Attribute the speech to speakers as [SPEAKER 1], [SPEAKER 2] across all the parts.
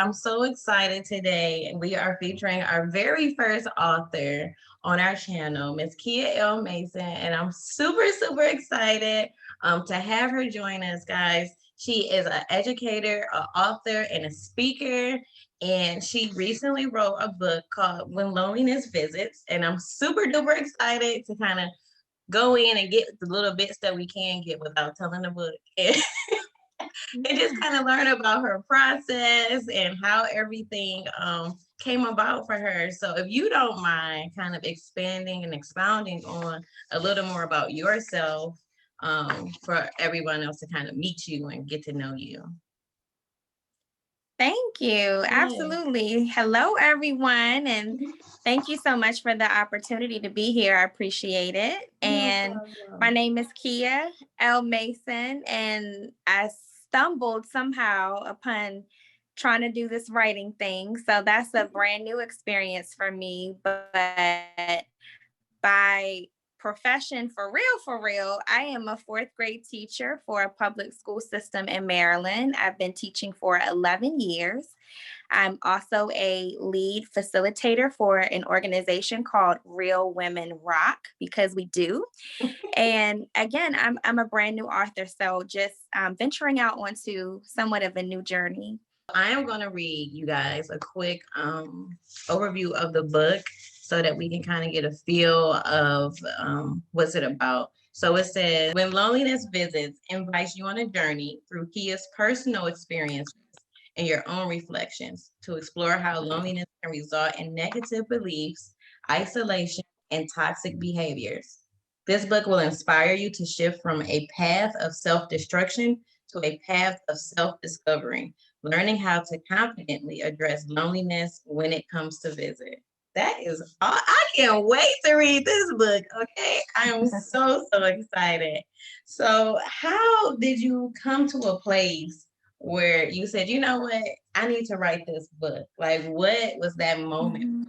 [SPEAKER 1] I'm so excited today, and we are featuring our very first author on our channel, Miss Keah L. And I'm super excited to have her join us, guys. She is an educator, an author, and a speaker, and she recently wrote a book called When Loneliness Visits, and I'm super duper excited to kind of go in and get the little bits that we can get without telling the book. And just kind of learn about her process and how everything came about for her. So if you don't mind kind of expanding and expounding on a little more about yourself, for everyone else to kind of meet you and get to know you.
[SPEAKER 2] Thank you. Absolutely. Hello, everyone. And thank you so much for the opportunity to be here. I appreciate it. And my name is Keah L. And I stumbled somehow upon trying to do this writing thing. So that's a brand new experience for me. But by profession, for real, I am a fourth grade teacher for a public school system in Maryland. I've been teaching for 11 years. I'm also a lead facilitator for an organization called Real Women Rock, because we do. And again, I'm a brand new author, so just venturing out onto somewhat of a new journey.
[SPEAKER 1] I am going to read you guys a quick overview of the book so that we can kind of get a feel of what's it about. So it says, When Loneliness Visits invites you on a journey through Keah's personal experiences and your own reflections to explore how loneliness can result in negative beliefs, isolation, and toxic behaviors. This book will inspire you to shift from a path of self-destruction to a path of self-discovery, learning how to confidently address loneliness when it comes to visit. That is all. I can't wait to read this book. Okay. I am so excited. So, how did you come to a place where you said, you know what, I need to write this book? Like, what was that moment?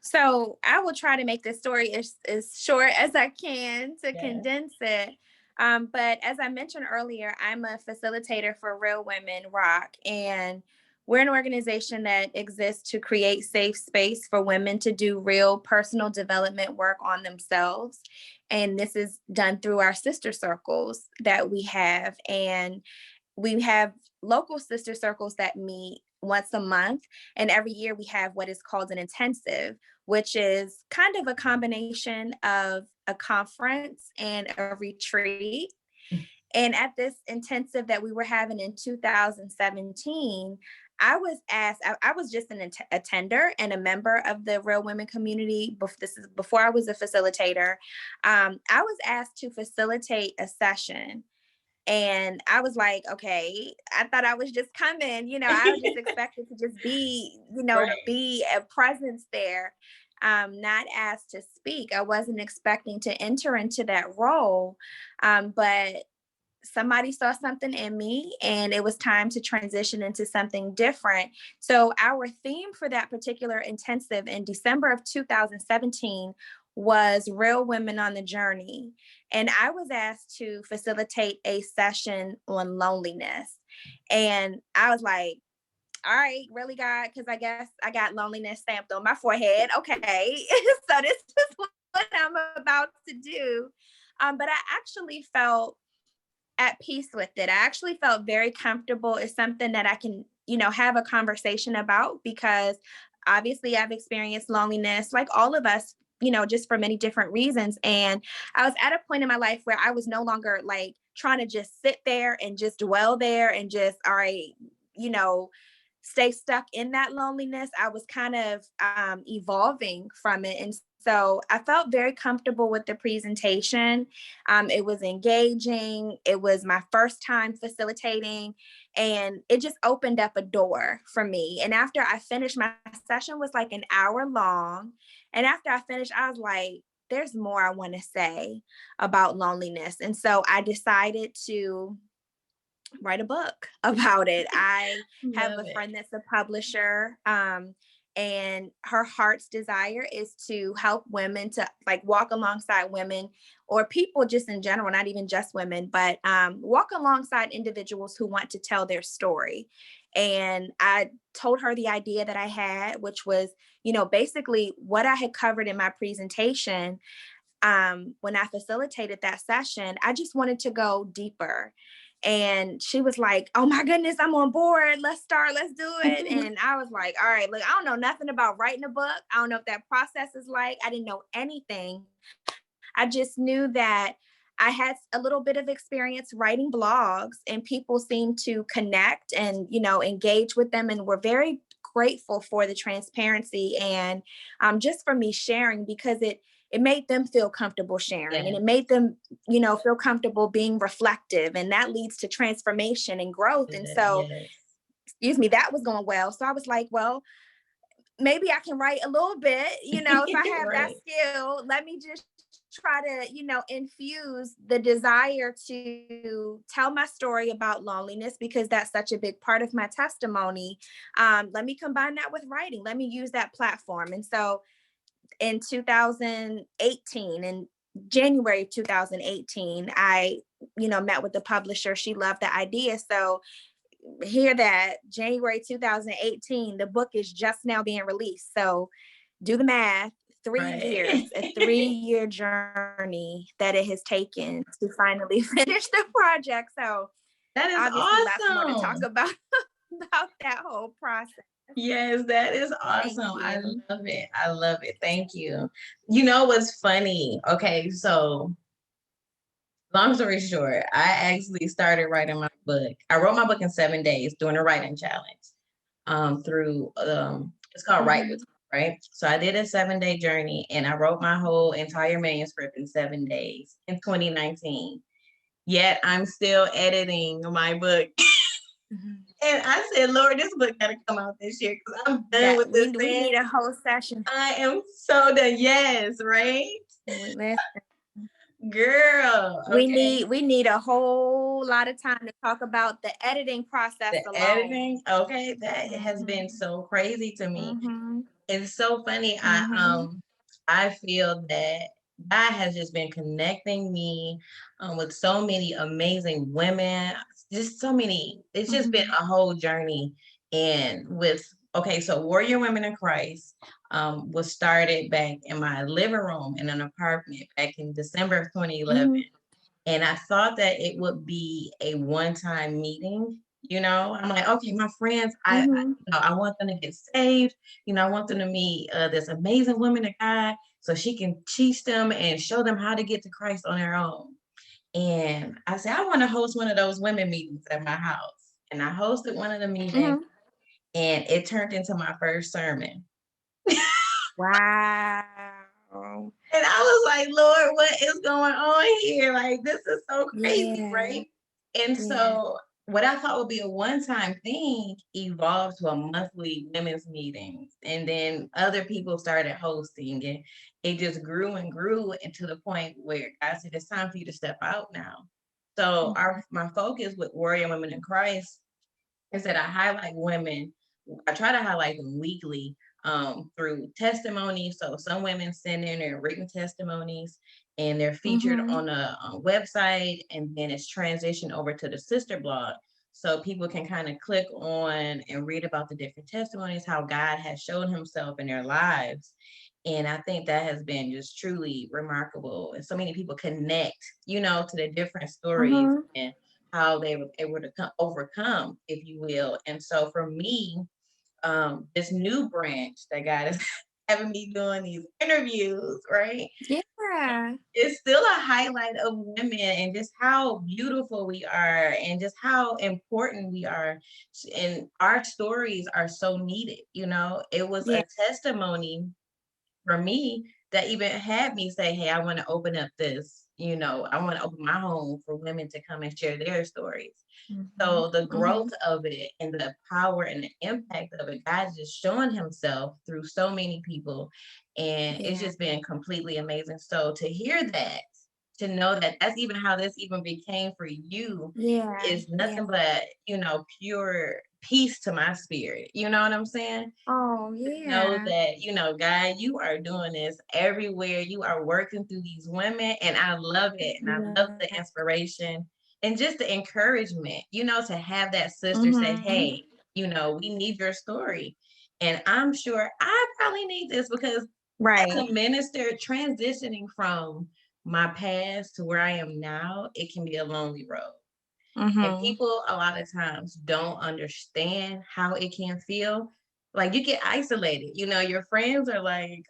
[SPEAKER 2] So I will try to make this story as short as I can to condense it. But as I mentioned earlier, I'm a facilitator for Real Women Rock, and we're an organization that exists to create safe space for women to do real personal development work on themselves. And this is done through our sister circles that we have. And we have local sister circles that meet once a month. And every year we have what is called an intensive, which is kind of a combination of a conference and a retreat. And at this intensive that we were having in 2017, I was asked, I was just an attender and a member of the Real Women community. This is before I was a facilitator. I was asked to facilitate a session. And I was like, okay, I thought I was just coming, I was just expected to just be, be a presence there, not asked to speak. I wasn't expecting to enter into that role. But somebody saw something in me and it was time to transition into something different. So our theme for that particular intensive in December of 2017 was Real Women on the Journey. And I was asked to facilitate a session on loneliness. And I was like, all right, really, God, because I guess I got loneliness stamped on my forehead. Okay, so this is what I'm about to do. But I actually felt at peace with it. I actually felt very comfortable. It's something that I can, have a conversation about, because obviously I've experienced loneliness like all of us, just for many different reasons. And I was at a point in my life where I was no longer like trying to just sit there and just dwell there and just, all right, stay stuck in that loneliness. I was kind of evolving from it. And so I felt very comfortable with the presentation. It was engaging. It was my first time facilitating, and it just opened up a door for me. And after I finished, my session was like an hour long. And after I finished, I was like, there's more I want to say about loneliness. And so I decided to write a book about it. I have a friend that's a publisher, and her heart's desire is to help women to like walk alongside women, or people just in general, not even just women, but walk alongside individuals who want to tell their story. And I told her the idea that I had, which was, basically what I had covered in my presentation. When I facilitated that session, I just wanted to go deeper. And she was like, "Oh my goodness, I'm on board. Let's start. Let's do it." And I was like, "All right, look, I don't know nothing about writing a book. I don't know what that process is like. I didn't know anything. I just knew that I had a little bit of experience writing blogs, and people seemed to connect and, engage with them, and were very grateful for the transparency and just for me sharing, because it made them feel comfortable sharing, and it made them, feel comfortable being reflective, and that leads to transformation and growth. And so, excuse me, that was going well. So I was like, well, maybe I can write a little bit, if I have that skill, let me just try to, infuse the desire to tell my story about loneliness, because that's such a big part of my testimony. Let me combine that with writing. Let me use that platform. And so in 2018, in January of 2018, I, met with the publisher. She loved the idea. So hear that, January 2018, the book is just now being released. So do the math, 3 years, a 3-year journey that it has taken to finally finish the project. So
[SPEAKER 1] that is
[SPEAKER 2] obviously
[SPEAKER 1] awesome.
[SPEAKER 2] lots more to talk about that whole process.
[SPEAKER 1] Yes, that is awesome. I love it. I love it. Thank you. You know what's funny? Okay, so long story short, I actually started writing my book. I wrote my book in 7 days doing a writing challenge through it's called Write With, right? So I did a 7-day journey, and I wrote my whole entire manuscript in 7 days in 2019. Yet I'm still editing my book. And I said, Lord, this book got to come out this year, because I'm done with this.
[SPEAKER 2] We need a whole session.
[SPEAKER 1] I am so done. Yes, right? Girl.
[SPEAKER 2] Okay. We need a whole lot of time to talk about the editing process alone.
[SPEAKER 1] Editing, okay, that has been so crazy to me. It's so funny. I feel that God has just been connecting me with so many amazing women. Just so many. It's just been a whole journey. And so Warrior Women in Christ was started back in my living room in an apartment back in December of 2011. And I thought that it would be a one-time meeting. I'm like, okay, my friends, I want them to get saved. I want them to meet this amazing woman of God, so she can teach them and show them how to get to Christ on their own. And I said, I want to host one of those women meetings at my house. And I hosted one of the meetings, and it turned into my first sermon.
[SPEAKER 2] Wow.
[SPEAKER 1] And I was like, Lord, what is going on here? Like, this is so crazy, right? And so what I thought would be a one-time thing evolved to a monthly women's meeting. And then other people started hosting, and it just grew and grew, and to the point where God said, it's time for you to step out now. So my focus with Warrior Women in Christ is that I highlight women. I try to highlight them weekly through testimony. So some women send in their written testimonies, and they're featured on a website, and then it's transitioned over to the sister blog. So people can kind of click on and read about the different testimonies, how God has shown himself in their lives. And I think that has been just truly remarkable. And so many people connect, to the different stories and how they were able to overcome, if you will. And so for me, this new branch that God is having me doing these interviews, right?
[SPEAKER 2] Yeah.
[SPEAKER 1] It's still a highlight of women, and just how beautiful we are, and just how important we are. And our stories are so needed. It was a testimony for me that even had me say, hey, I want to open up this, I want to open my home for women to come and share their stories. So the growth of it, and the power and the impact of it, God's just showing himself through so many people. And it's just been completely amazing. So to hear that, to know that that's even how this even became for you, is nothing but, pure peace to my spirit. You know what I'm saying?
[SPEAKER 2] Oh, yeah.
[SPEAKER 1] Know that, God, you are doing this everywhere. You are working through these women, and I love it. And I love the inspiration and just the encouragement, to have that sister say, hey, we need your story. And I'm sure I probably need this because
[SPEAKER 2] Right.
[SPEAKER 1] as a minister, transitioning from my past to where I am now, it can be a lonely road. And people a lot of times don't understand how it can feel. Like you get isolated. Your friends are like,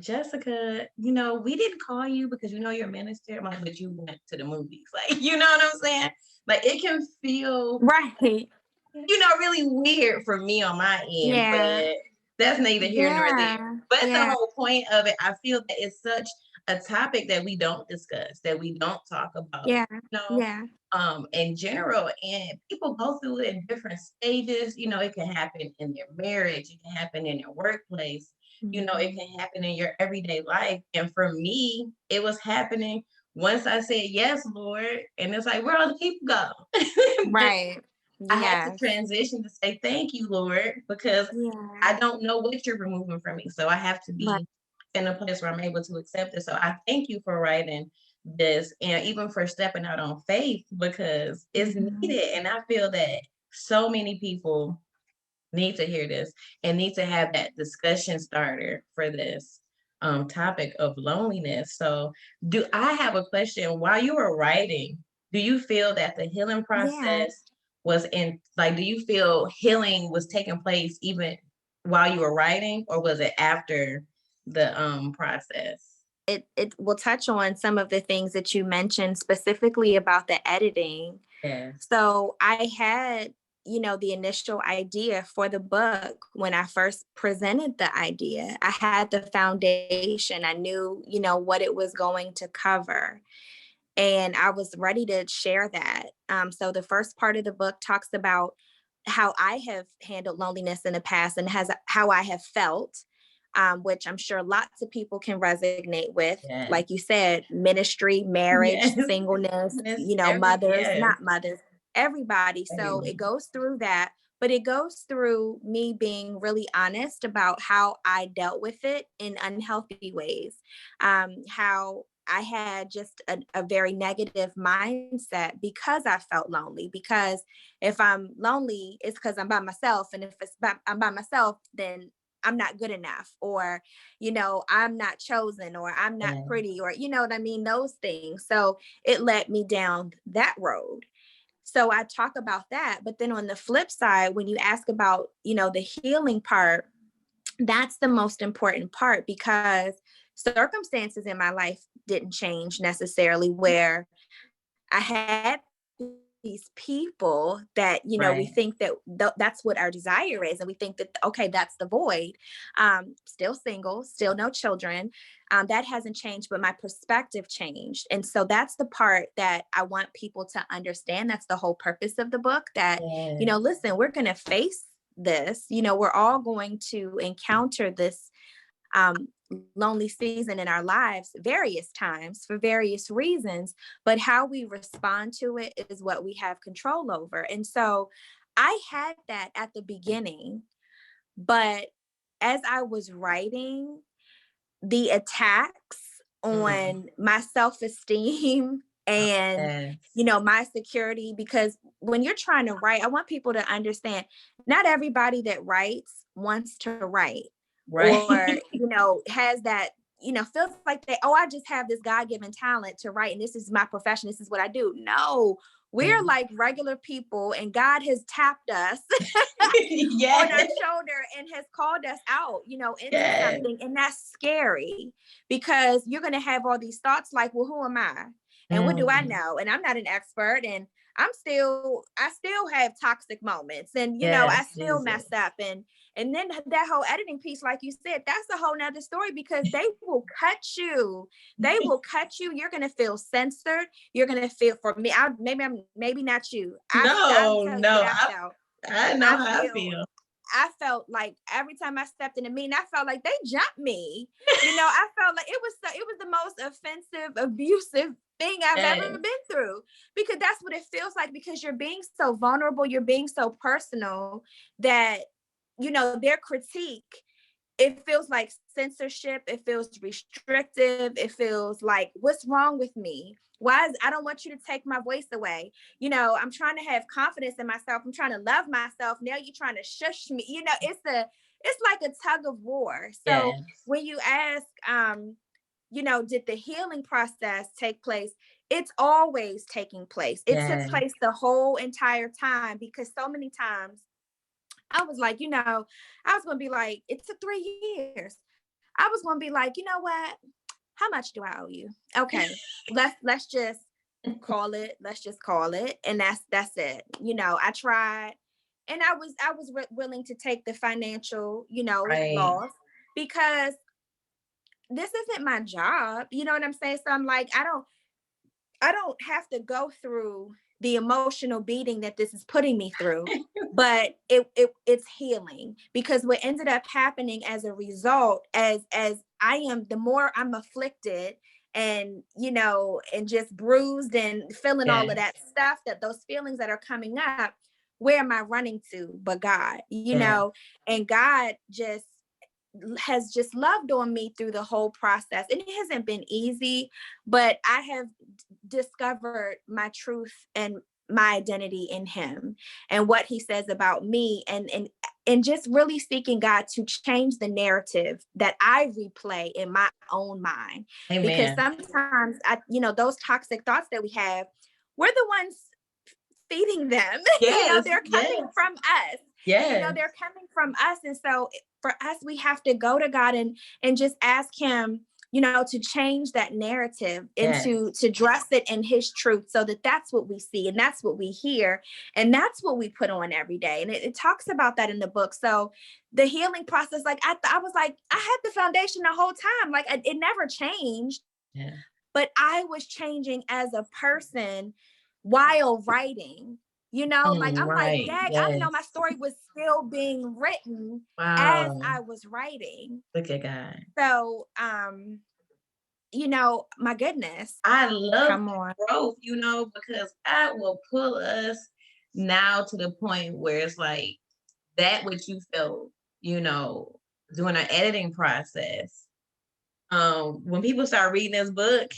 [SPEAKER 1] Jessica, we didn't call you because you're a minister. I'm like, but you went to the movies. Like, you know what I'm saying? Like it can feel
[SPEAKER 2] Right.
[SPEAKER 1] really weird for me on my end,
[SPEAKER 2] Yeah.
[SPEAKER 1] but that's neither here nor there.
[SPEAKER 2] Yeah.
[SPEAKER 1] But the
[SPEAKER 2] Yeah.
[SPEAKER 1] whole point of it, I feel that it's such a topic that we don't discuss, that we don't talk about,
[SPEAKER 2] Yeah. Yeah.
[SPEAKER 1] in general. And people go through it in different stages. It can happen in their marriage, it can happen in their workplace, it can happen in your everyday life. And for me, it was happening once I said, yes, Lord. And it's like, where all the people go?
[SPEAKER 2] Right.
[SPEAKER 1] I had to
[SPEAKER 2] Yes.
[SPEAKER 1] transition to say, thank you, Lord, because
[SPEAKER 2] Yeah.
[SPEAKER 1] I don't know what you're removing from me. So I have to
[SPEAKER 2] Right.
[SPEAKER 1] be in a place where I'm able to accept it. So I thank you for writing this and even for stepping out on faith because it's needed. And I feel that so many people need to hear this and need to have that discussion starter for this topic of loneliness. So do I have a question? While you were writing, do you feel that the healing
[SPEAKER 2] Yeah.
[SPEAKER 1] process do you feel healing was taking place even while you were writing, or was it after the process?
[SPEAKER 2] It will touch on some of the things that you mentioned specifically about the editing.
[SPEAKER 1] Yes.
[SPEAKER 2] So I had, the initial idea for the book when I first presented the idea. I had the foundation. I knew, what it was going to cover. And I was ready to share that. So the first part of the book talks about how I have handled loneliness in the past and how I have felt, which I'm sure lots of people can resonate with.
[SPEAKER 1] Yes.
[SPEAKER 2] Like you said, ministry, marriage,
[SPEAKER 1] Yes.
[SPEAKER 2] singleness, mothers,
[SPEAKER 1] Yes.
[SPEAKER 2] not mothers, everybody. So it goes through that, but it goes through me being really honest about how I dealt with it in unhealthy ways, how I had just a very negative mindset because I felt lonely. Because if I'm lonely, it's because I'm by myself. And if I'm by myself, then I'm not good enough, or, I'm not chosen, or I'm not pretty, or, you know what I mean? Those things. So it led me down that road. So I talk about that. But then on the flip side, when you ask about, the healing part, that's the most important part, because circumstances in my life didn't change necessarily, where I had these people that, we think that that's what our desire is. And we think that, okay, that's the void. Still single, still no children. That hasn't changed, but my perspective changed. And so that's the part that I want people to understand. That's the whole purpose of the book, that, listen, we're going to face this, we're all going to encounter this lonely season in our lives various times for various reasons, but how we respond to it is what we have control over. And so I had that at the beginning, but as I was writing, the attacks on my self-esteem and my security, because when you're trying to write, I want people to understand, not everybody that writes wants to write, or has that, feels like I just have this God-given talent to write and this is my profession, this is what I do. No, we're like regular people, and God has tapped us on our shoulder and has called us out, into something. And that's scary, because you're going to have all these thoughts like, well, who am I? And what do I know? And I'm not an expert. And I still have toxic moments, and, I still mess up. And then that whole editing piece, like you said, that's a whole nother story, because they will cut you. They will cut you. You're going to feel censored. You're going to feel, for me, maybe not you. I'll tell you what I felt.
[SPEAKER 1] I know how I feel.
[SPEAKER 2] I felt like every time I stepped in a meeting, I felt like they jumped me. I felt like it was the most offensive, abusive thing I've ever been through, because that's what it feels like, because you're being so vulnerable, you're being so personal, that, their critique it feels like censorship. It feels restrictive. It feels like, what's wrong with me? I don't want you to take my voice away. I'm trying to have confidence in myself. I'm trying to love myself. Now you're trying to shush me. It's like a tug of war. So when you ask, did the healing process take place? It's always taking place. It took place the whole entire time, because so many times I was like, I was going to be like, it took 3 years. I was going to be like, you know what? How much do I owe you? Okay, let's just call it. Let's just call it, and that's it. I tried, and I was willing to take the financial, loss, because this isn't my job. You know what I'm saying? So I'm like, I don't have to go through the emotional beating that this is putting me through, but it's healing, because what ended up happening as a result, as the more I'm afflicted and, and just bruised and feeling all of that stuff, that those feelings that are coming up, where am I running to but God, and God has just loved on me through the whole process. And it hasn't been easy, but I have discovered my truth and my identity in him and what he says about me, and just really seeking God to change the narrative that I replay in my own mind. Amen. Because sometimes those toxic thoughts that we have, we're the ones feeding them. They're coming from us. They're coming from us. And so for us, we have to go to God and just ask him, to change that narrative and to dress it in his truth, so that's what we see and that's what we hear and that's what we put on every day. And it talks about that in the book. So the healing process, like I was like, I had the foundation the whole time. Like it never changed, but I was changing as a person while writing. Like I'm like, Dad, I didn't know my story was still being written as I was writing.
[SPEAKER 1] Look at God.
[SPEAKER 2] So, my goodness.
[SPEAKER 1] I love growth, because God will pull us now to the point where it's like that what you felt, during our editing process. When people start reading this book,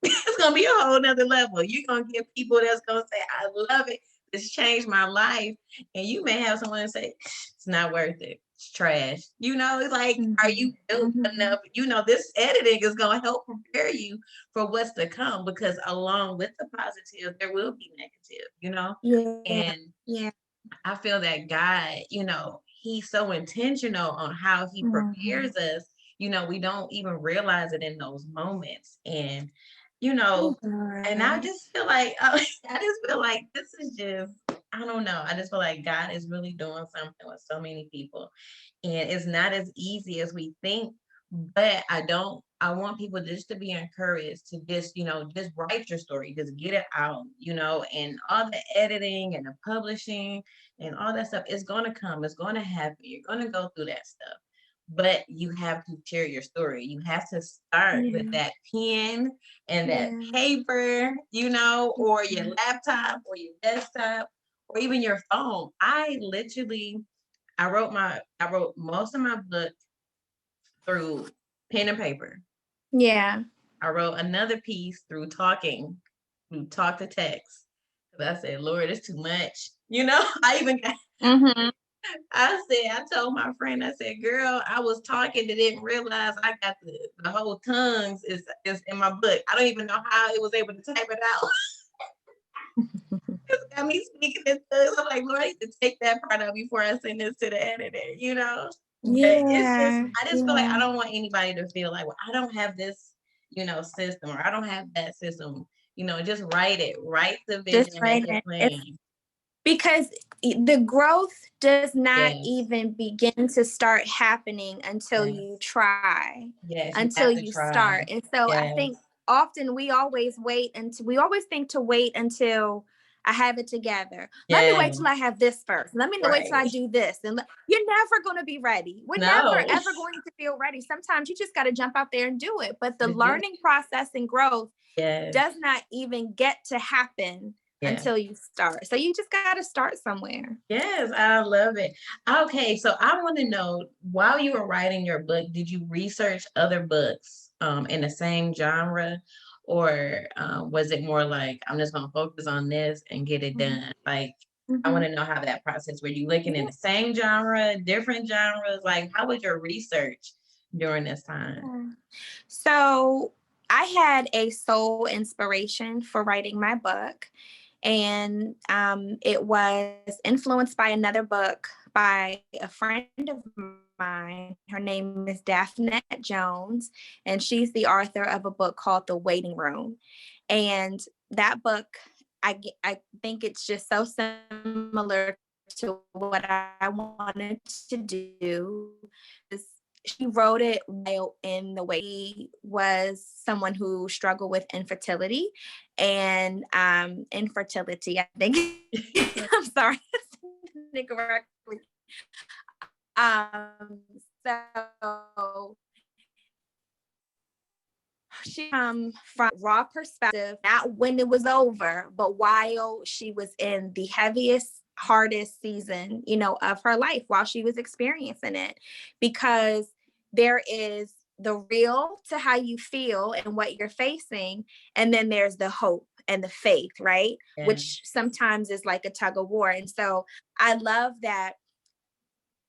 [SPEAKER 1] it's gonna be a whole nother level. You're gonna get people that's gonna say, I love it. It's changed my life. And you may have someone say, it's not worth it. It's trash. It's like, are you built enough? This editing is going to help prepare you for what's to come, because along with the positive, there will be negative, And I feel that God, he's so intentional on how he prepares us. We don't even realize it in those moments. And and I just feel like this is just, I don't know. I just feel like God is really doing something with so many people, and it's not as easy as we think. But I want people just to be encouraged to just write your story, just get it out, and all the editing and the publishing and all that stuff is going to come. It's going to happen. You're going to go through that stuff. But you have to share your story. You have to start with that pen and that paper, or your laptop or your desktop or even your phone. I wrote most of my book through pen and paper.
[SPEAKER 2] Yeah.
[SPEAKER 1] I wrote another piece through talk to text. I said, Lord, it's too much. I even got I told my friend, I said, girl, I was talking and didn't realize I got the whole tongues is in my book. I don't even know how it was able to type it out. It's got me speaking in tongues. I'm like, Lord, I need to take that part out before I send this to the editor,
[SPEAKER 2] Yeah.
[SPEAKER 1] I just feel like I don't want anybody to feel like, well, I don't have this, system, or I don't have that system. Just write it. Write the vision, just make it plain.
[SPEAKER 2] Because the growth does not even begin to start happening until you try, until you start. And so I think often we always think to wait until I have it together. Let me wait till I have this first. Let me wait till I do this. And you're never going to be ready. We're never, ever going to feel ready. Sometimes you just got to jump out there and do it. But the learning process and growth does not even get to happen until you start. So you just got to start somewhere.
[SPEAKER 1] Yes, I love it. Okay, so I want to know, while you were writing your book, did you research other books in the same genre, or was it more like, I'm just gonna focus on this and get it done? Like, I want to know how that process. Were you looking in the same genre, different genres? Like, how was your research during this time?
[SPEAKER 2] So I had a sole inspiration for writing my book, and it was influenced by another book by a friend of mine. Her name is Daphne Jones, and she's the author of a book called The Waiting Room. And that book, I think it's just so similar to what I wanted to do. She wrote it while in the way he was someone who struggled with infertility and infertility, I think. I'm sorry, incorrectly. So she from raw perspective, not when it was over, but while she was in the heaviest, hardest season, of her life, while she was experiencing it, because there is the real to how you feel and what you're facing, and then there's the hope and the faith, right? Yeah. Which sometimes is like a tug of war. And so I love that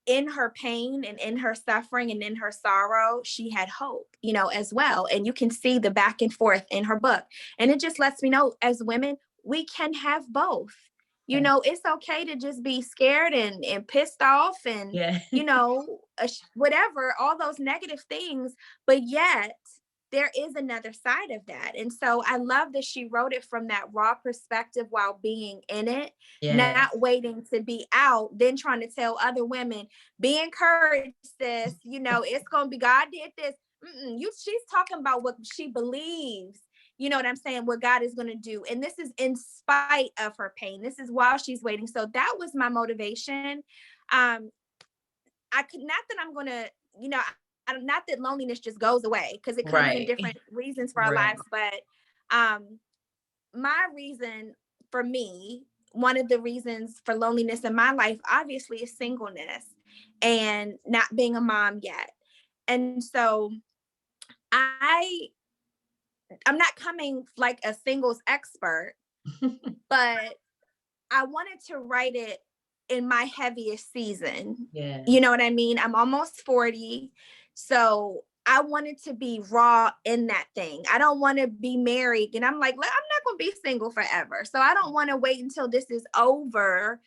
[SPEAKER 2] in her pain and in her suffering and in her sorrow, she had hope, as well. And you can see the back and forth in her book. And it just lets me know, as women, we can have both. It's okay to just be scared and pissed off and, whatever, all those negative things. But yet there is another side of that. And so I love that she wrote it from that raw perspective while being in it, not waiting to be out, then trying to tell other women, be encouraged, sis, it's going to be, God did this. She's talking about what she believes, you know what I'm saying, what God is going to do. And this is in spite of her pain. This is while she's waiting. So that was my motivation. I could, not that I'm going to, not that loneliness just goes away, because it comes in different reasons for our lives. But my reason, for me, one of the reasons for loneliness in my life, obviously, is singleness and not being a mom yet. And so I'm not coming like a singles expert, but I wanted to write it in my heaviest season. Yeah. You know what I mean? I'm almost 40. So I wanted to be raw in that thing. I don't want to be married. And I'm like, I'm not going to be single forever. So I don't want to wait until this is over,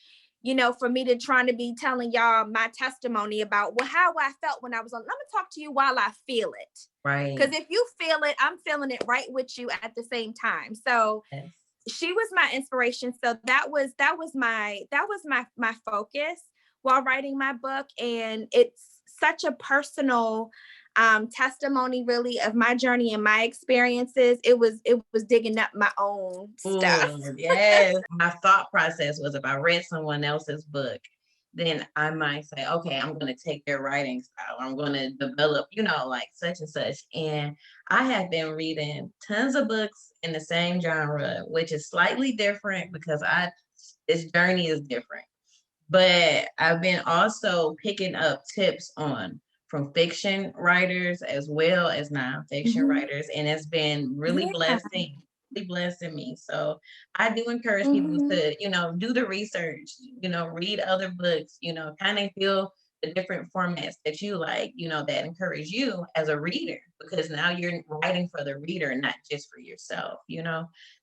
[SPEAKER 2] for me to try to be telling y'all my testimony about how I felt when I was on. Let me talk to you while I feel it. Right. Because if you feel it, I'm feeling it right with you at the same time. So yes. She was my inspiration. So that was my focus while writing my book. And it's such a personal testimony, really, of my journey and my experiences. It was digging up my own stuff.
[SPEAKER 1] Yes. My thought process was, if I read someone else's book, then I might say, okay, I'm going to take their writing style. I'm going to develop, like such and such. And I have been reading tons of books in the same genre, which is slightly different because this journey is different. But I've been also picking up tips from fiction writers as well as nonfiction writers. And it's been really blessing me. So I do encourage people to, do the research, read other books, kind of feel the different formats that you like, that encourage you as a reader, because now you're writing for the reader, not just for yourself,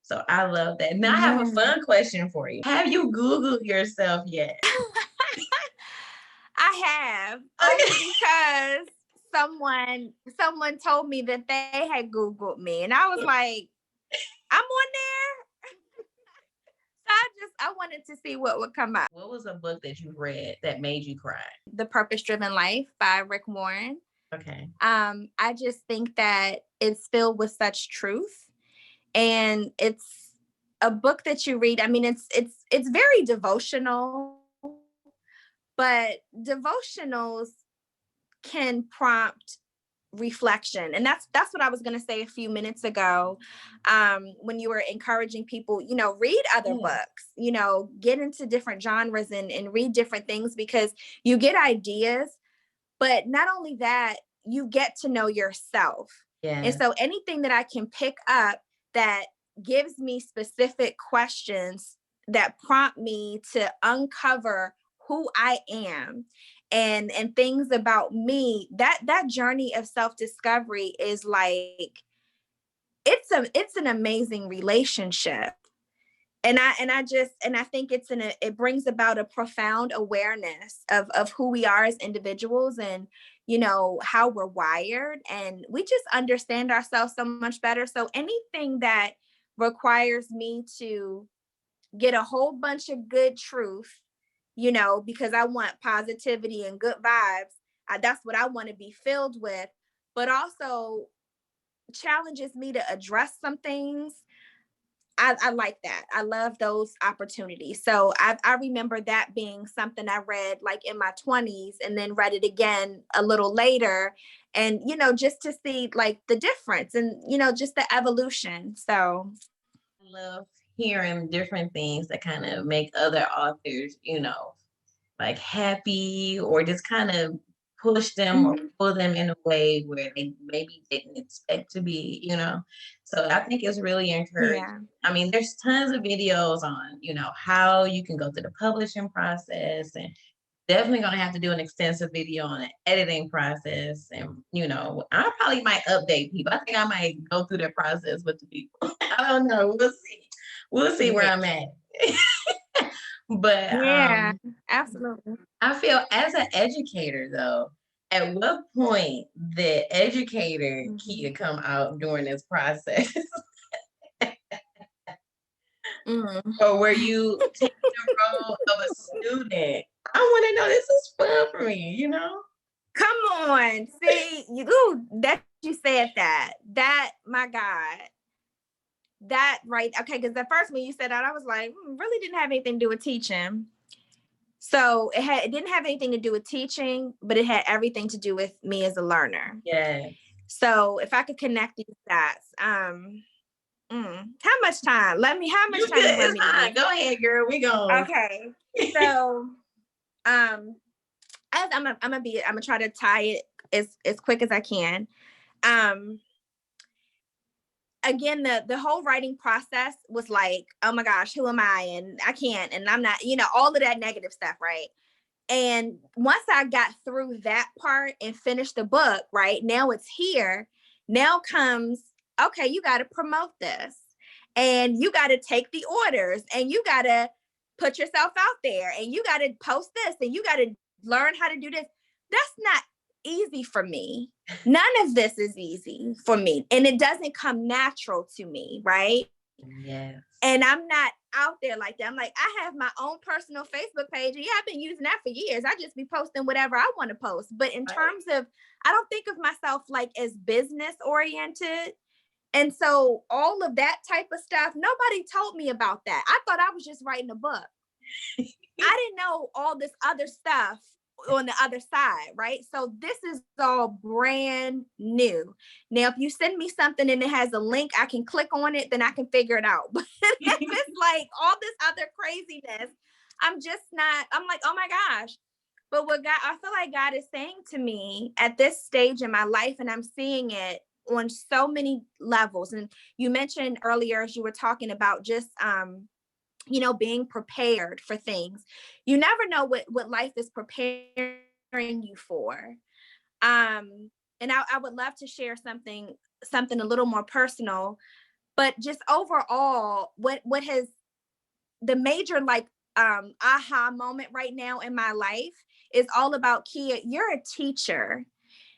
[SPEAKER 1] So I love that. Now I have a fun question for you. Have you Googled yourself yet?
[SPEAKER 2] I have, only because someone told me that they had Googled me, and I was like, I'm on there. So I wanted to see what would come up.
[SPEAKER 1] What was a book that you read that made you cry?
[SPEAKER 2] The Purpose Driven Life by Rick Warren.
[SPEAKER 1] Okay.
[SPEAKER 2] I just think that it's filled with such truth, and it's a book that you read. I mean, it's very devotional, but devotionals can prompt reflection. And that's what I was going to say a few minutes ago, when you were encouraging people, you know, read other books, you know, get into different genres and read different things, because you get ideas, but not only that, you get to know yourself. And so anything that I can pick up that gives me specific questions that prompt me to uncover who I am and things about me, that journey of self-discovery is like, it's an amazing relationship. And I think it brings about a profound awareness of who we are as individuals, and you know how we're wired, and we just understand ourselves so much better. So anything that requires me to get a whole bunch of good truth, you know, because I want positivity and good vibes, that's what I want to be filled with, but also challenges me to address some things. I like that. I love those opportunities. So I remember that being something I read like in my 20s, and then read it again a little later. And, you know, just to see like the difference and, you know, just the evolution. So
[SPEAKER 1] I love hearing different things that kind of make other authors, you know, like happy, or just kind of push them or pull them in a way where they maybe didn't expect to be, you know. So I think it's really encouraging.
[SPEAKER 2] yeah.
[SPEAKER 1] I mean, there's tons of videos on, you know, how you can go through the publishing process, and definitely gonna have to do an extensive video on the editing process. And, you know, I probably might update people. I think I might go through the process with the people. I don't know. We'll see. We'll see where I'm at. But
[SPEAKER 2] Yeah, absolutely.
[SPEAKER 1] I feel as an educator though, at what point did educator Keah come out during this process? Or were you taking the role of a student? I want to know. This is fun for me, you know?
[SPEAKER 2] Come on. See, you that you said that, my God. That right. Okay, because the first when you said that, I was like, really didn't have anything to do with teaching. So it didn't have anything to do with teaching, but it had everything to do with me as a learner.
[SPEAKER 1] Yeah.
[SPEAKER 2] So if I could connect these dots, how much time? How much time you want me to use?
[SPEAKER 1] Go ahead, girl. We go.
[SPEAKER 2] Okay. So I'm gonna try to tie it as quick as I can. Again, the whole writing process was like, oh my gosh, who am I? And I can't, and I'm not, you know, all of that negative stuff, right? And once I got through that part and finished the book, right, now it's here. Now comes, okay, you got to promote this, and you got to take the orders, and you got to put yourself out there, and you got to post this, and you got to learn how to do this. That's not easy for me. None of this is easy for me, and it doesn't come natural to me, right?
[SPEAKER 1] Yes.
[SPEAKER 2] And I'm not out there like that. I'm like, I have my own personal Facebook page, and yeah, I've been using that for years. I just be posting whatever I want to post. But in terms of, I don't think of myself like as business oriented. And so all of that type of stuff, nobody told me about that. I thought I was just writing a book. I didn't know all this other stuff on the other side, right? So this is all brand new. Now, if you send me something and it has a link, I can click on it, then I can figure it out. But if it's like all this other craziness, I'm like, oh my gosh. But I feel like God is saying to me at this stage in my life, and I'm seeing it on so many levels. And you mentioned earlier, as you were talking about just, you know, being prepared for things. You never know what life is preparing you for. And I would love to share something a little more personal, but just overall, what has the major like aha moment right now in my life is all about Keah. You're a teacher,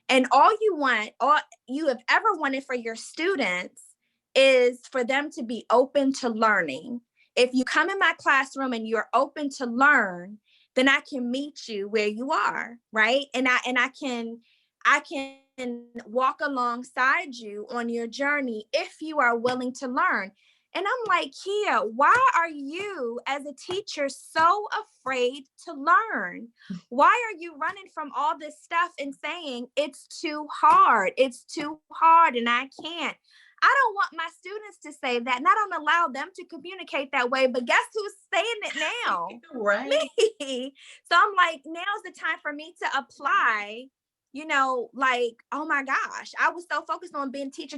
[SPEAKER 2] and all you have ever wanted for your students is for them to be open to learning. If you come in my classroom and you're open to learn, then I can meet you where you are, right? And I can walk alongside you on your journey if you are willing to learn. And I'm like, Keah, why are you as a teacher so afraid to learn? Why are you running from all this stuff and saying it's too hard? It's too hard and I can't. I don't want my students to say that, and I don't allow them to communicate that way. But guess who's saying it now?
[SPEAKER 1] Right.
[SPEAKER 2] Me. So I'm like, now's the time for me to apply. Like, oh my gosh, I was so focused on being teacher.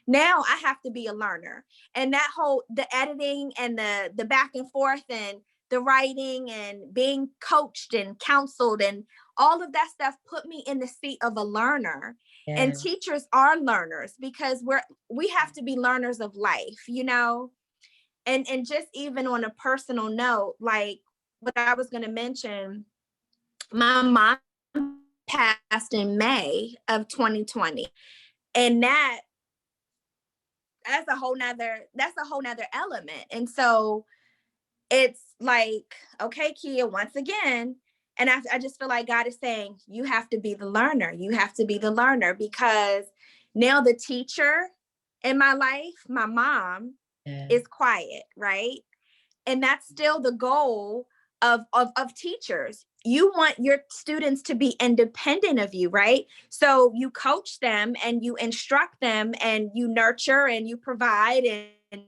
[SPEAKER 2] Now I have to be a learner. And that whole, the editing and the back and forth and the writing and being coached and counseled and all of that stuff put me in the seat of a learner. Yes. And teachers are learners because we have to be learners of life, and just even on a personal note, like what I was going to mention, my mom passed in May of 2020. And that's a whole nother element. And so it's like, okay, Keah, once again, and I just feel like God is saying, you have to be the learner. You have to be the learner, because now the teacher in my life, my mom, is quiet, right? And that's still the goal of teachers. You want your students to be independent of you, right? So you coach them and you instruct them and you nurture and you provide and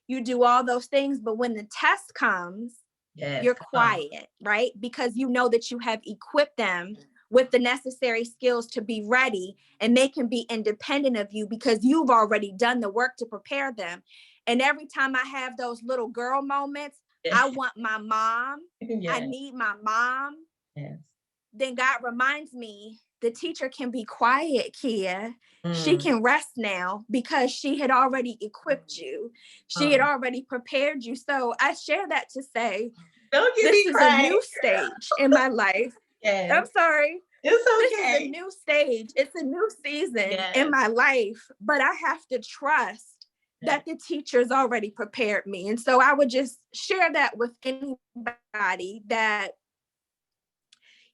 [SPEAKER 2] you do all those things. But when the test comes, you're quiet, right? Because you know that you have equipped them with the necessary skills to be ready, and they can be independent of you because you've already done the work to prepare them. And every time I have those little girl moments, I want my mom. I need my mom. Then God reminds me, the teacher can be quiet, Keah. She can rest now because she had already equipped you. She had already prepared you. So I share that to say, this is a new stage in my life. I'm sorry.
[SPEAKER 1] It's okay.
[SPEAKER 2] This is a new stage. It's a new season in my life, but I have to trust that the teacher's already prepared me. And so I would just share that with anybody that,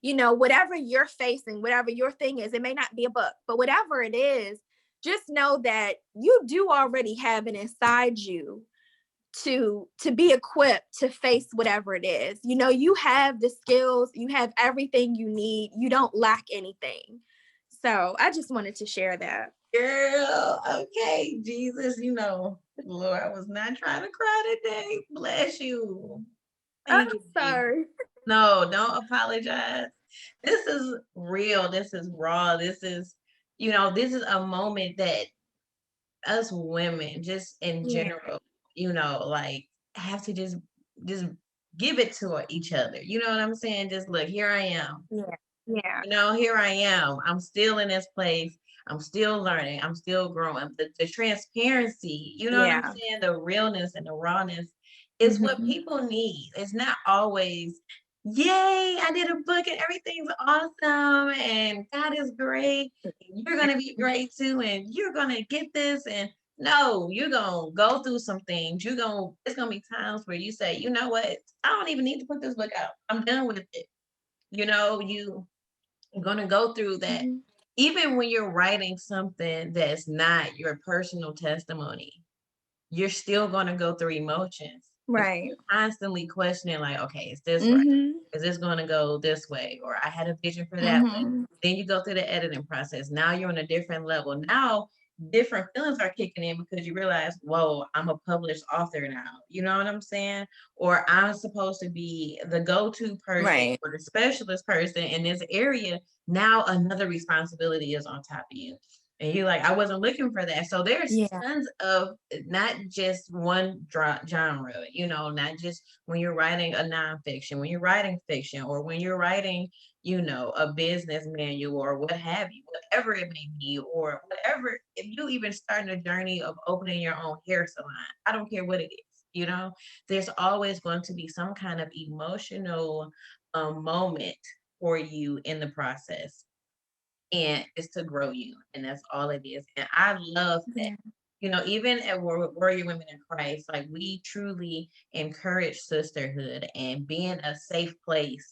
[SPEAKER 2] whatever you're facing, whatever your thing is, it may not be a book, but whatever it is, just know that you do already have it inside you to be equipped to face whatever it is. You have the skills, you have everything you need. You don't lack anything. So I just wanted to share that.
[SPEAKER 1] Girl, okay, Jesus, Lord, I was not trying to cry today. Bless you.
[SPEAKER 2] I'm sorry.
[SPEAKER 1] No, don't apologize. This is real. This is raw. This is a moment that us women, just in general, like, have to just give it to each other. You know what I'm saying? Just look, here I am.
[SPEAKER 2] Yeah.
[SPEAKER 1] Here I am. I'm still in this place. I'm still learning. I'm still growing. The transparency, what I'm saying? The realness and the rawness is what people need. It's not always, yay, I did a book and everything's awesome and God is great. You're going to be great too. And you're going to get this. And no, you're going to go through some things. It's going to be times where you say, you know what? I don't even need to put this book out. I'm done with it. You're going to go through that. Even when you're writing something that's not your personal testimony, you're still going to go through emotions.
[SPEAKER 2] Right.
[SPEAKER 1] You're constantly questioning, like, okay, is this right? Is this going to go this way? Or I had a vision for that way. Then you go through the editing process. Now you're on a different level. Now different feelings are kicking in because you realize, whoa, I'm a published author now. You know what I'm saying? Or I'm supposed to be the go-to person or the specialist person in this area. Now another responsibility is on top of you. And you're like, I wasn't looking for that. So there's tons of, not just one genre, not just when you're writing a nonfiction, when you're writing fiction, or when you're writing, a business manual or what have you, whatever it may be, or whatever, if you even starting a journey of opening your own hair salon, I don't care what it is, there's always going to be some kind of emotional moment for you in the process. And it's to grow you. And that's all it is. And I love that. Even at Warrior Women in Christ, like, we truly encourage sisterhood and being a safe place,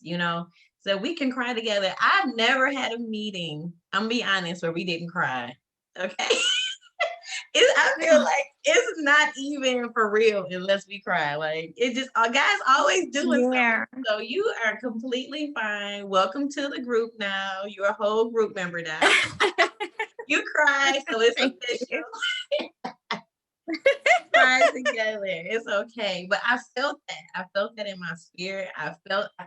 [SPEAKER 1] so we can cry together. I've never had a meeting, I'm gonna be honest, where we didn't cry. Okay. I feel like it's not even for real unless we cry. Like it just guys always doing something. So you are completely fine. Welcome to the group now. You're a whole group member now. You cried, so it's official. Cry together. It's okay. But I felt that. I felt that in my spirit. I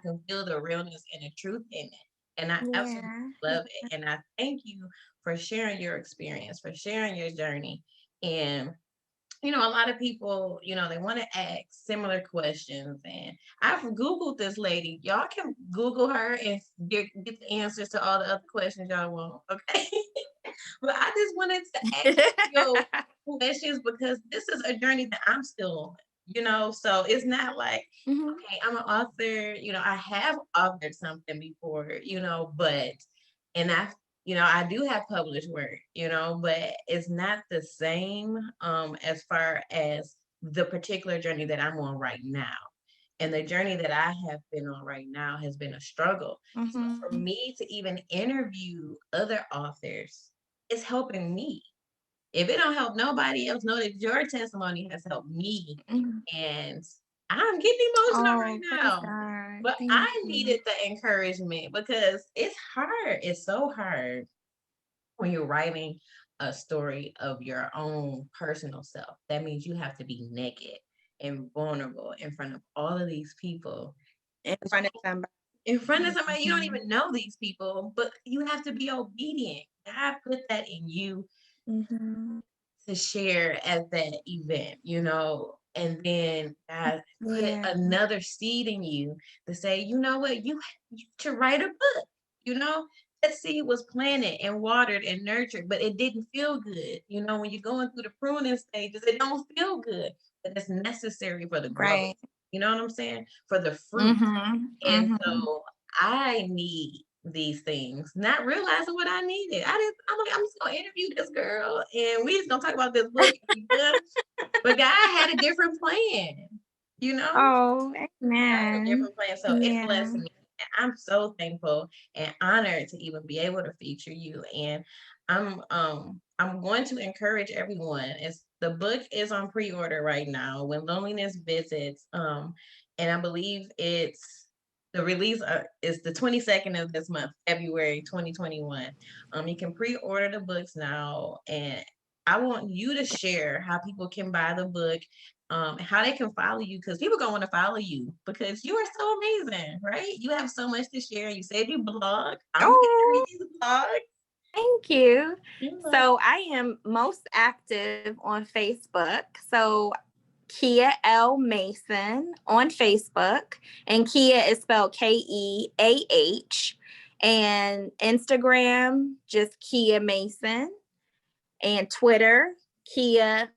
[SPEAKER 1] can feel the realness and the truth in it. And I absolutely love it. And I thank you for sharing your experience, for sharing your journey. And a lot of people, they want to ask similar questions. And I've Googled this lady. Y'all can Google her and get the answers to all the other questions y'all want. Okay. But I just wanted to ask you questions because this is a journey that I'm still on, so it's not like, okay, I'm an author, I have authored something before, but, and I do have published work, but it's not the same as far as the particular journey that I'm on right now. And the journey that I have been on right now has been a struggle. So for me to even interview other authors, it's helping me. If it don't help nobody else, know that your testimony has helped me. And I'm getting emotional right now. But I needed the encouragement because it's hard. It's so hard when you're writing a story of your own personal self. That means you have to be naked and vulnerable in front of all of these people.
[SPEAKER 2] In front of somebody.
[SPEAKER 1] You don't even know these people, but you have to be obedient. God put that in you to share at that event, and then God put another seed in you to say, you know what, you to write a book. That seed was planted and watered and nurtured, but it didn't feel good. When you're going through the pruning stages, it don't feel good, but it's necessary for the growth. Right. You know what I'm saying? For the fruit. And so I need these things, not realizing what I needed. I'm like, I'm just gonna interview this girl and we just gonna talk about this book. But God had a different plan,
[SPEAKER 2] Oh, amen.
[SPEAKER 1] A different plan. So it blessed me. And I'm so thankful and honored to even be able to feature you. And I'm going to encourage everyone. The book is on pre-order right now, When Loneliness Visits. And I believe the release is the 22nd of this month, February 2021. You can pre-order the books now, and I want you to share how people can buy the book, how they can follow you, because people gonna want to follow you because you are so amazing, right? You have so much to share. You said you blog. I'm gonna read these blogs.
[SPEAKER 2] Thank you. So I am most active on Facebook. So Keah L Mason on Facebook, and Keah is spelled Keah, and Instagram just Keah Mason, and Twitter Keah_Mason,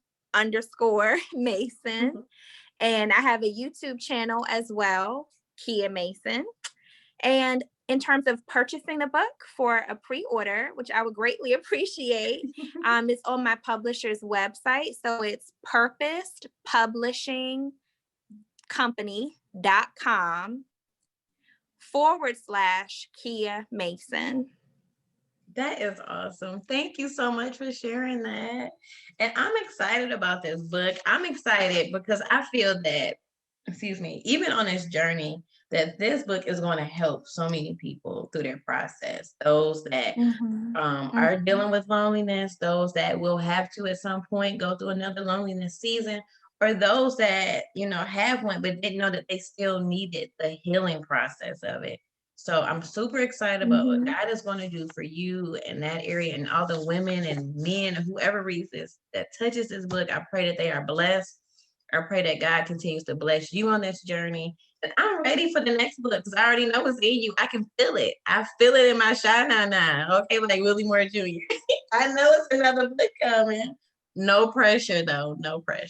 [SPEAKER 2] and I have a YouTube channel as well, Keah Mason. And in terms of purchasing the book for a pre-order, which I would greatly appreciate, it's on my publisher's website. So it's purposepublishingcompany.com/Keah Mason.
[SPEAKER 1] That is awesome. Thank you so much for sharing that. And I'm excited about this book. I'm excited because I feel that, even on this journey, that this book is going to help so many people through their process. Those that are dealing with loneliness, those that will have to at some point go through another loneliness season, or those that, have one but didn't know that they still needed the healing process of it. So I'm super excited about what God is going to do for you in that area, and all the women and men, whoever reads this, that touches this book. I pray that they are blessed. I pray that God continues to bless you on this journey. And I'm ready for the next book because I already know what's in you. I can feel it. I feel it in my shana now. Okay, like Willie Moore Jr. I know it's another book coming. No pressure, though. No pressure.